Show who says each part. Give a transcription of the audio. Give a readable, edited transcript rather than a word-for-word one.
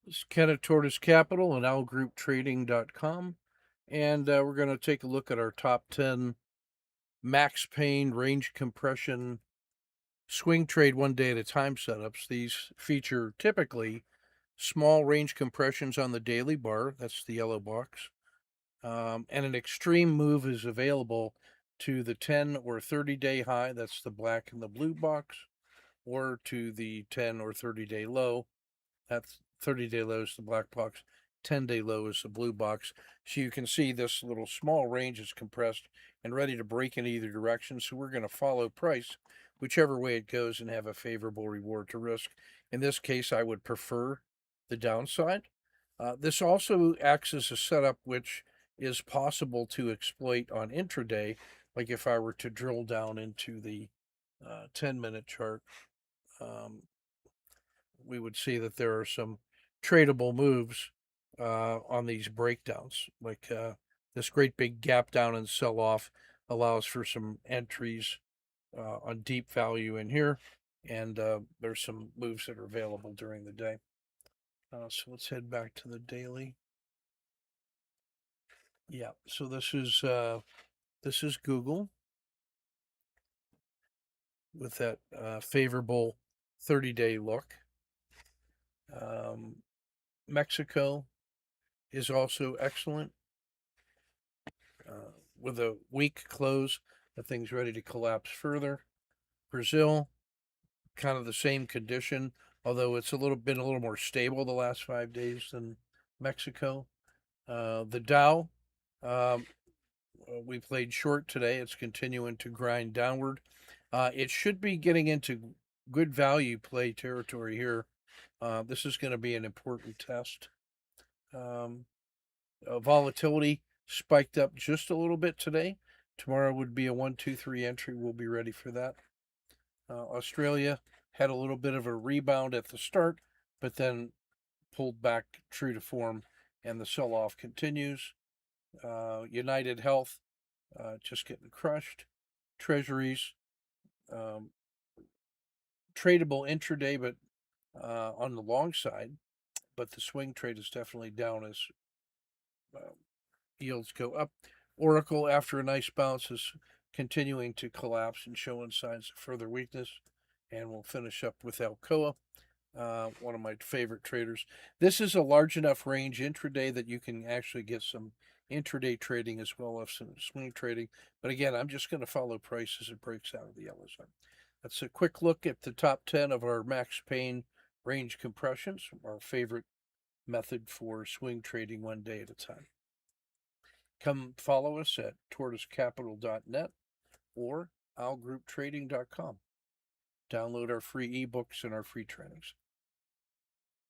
Speaker 1: This is Ken at Tortoise Capital and owlgrouptrading.com. And we're going to take a look at our top 10 max pain range compression swing trade one day at a time setups. These feature typically small range compressions on the daily bar. That's the yellow box. And an extreme move is available to the 10 or 30-day high. That's the black and the blue box. Or to the 10 or 30-day low. That's 30-day low is the black box, 10-day low is the blue box. So you can see this little small range is compressed and ready to break in either direction. So we're going to follow price, whichever way it goes, and have a favorable reward to risk. In this case, I would prefer the downside. This also acts as a setup which is possible to exploit on intraday, like if I were to drill down into the 10-minute chart. Um, we would see that there are some tradable moves on these breakdowns. Like this great big gap down and sell off allows for some entries on deep value in here. And there's some moves that are available during the day. So let's head back to the daily. Yeah, so this is Google with that favorable 30-day look. Mexico is also excellent. With a weak close, the thing's ready to collapse further. Brazil, kind of the same condition, although it's a little more stable the last 5 days than Mexico. The Dow, um, we played short today. It's continuing to grind downward. It should be getting into good value play territory here. This is going to be an important test. Um, Volatility spiked up just a little bit today. Tomorrow would be a 1, 2, 3 entry. We'll be ready for that. Australia had a little bit of a rebound at the start, but then pulled back true to form, and the sell off continues. United Health just getting crushed. Treasuries, um, tradable intraday, but on the long side, but the swing trade is definitely down as uh, yields go up. Oracle, after a nice bounce, is continuing to collapse and showing signs of further weakness. And we'll finish up with Alcoa, one of my favorite traders. This is a large enough range intraday that you can actually get some intraday trading as well as some swing trading. But again, I'm just going to follow price as it breaks out of the yellow zone. That's a quick look at the top 10 of our max pain range compressions, our favorite method for swing trading one day at a time. Come follow us at tortoisecapital.net or owlgrouptrading.com. Download our free ebooks and our free trainings.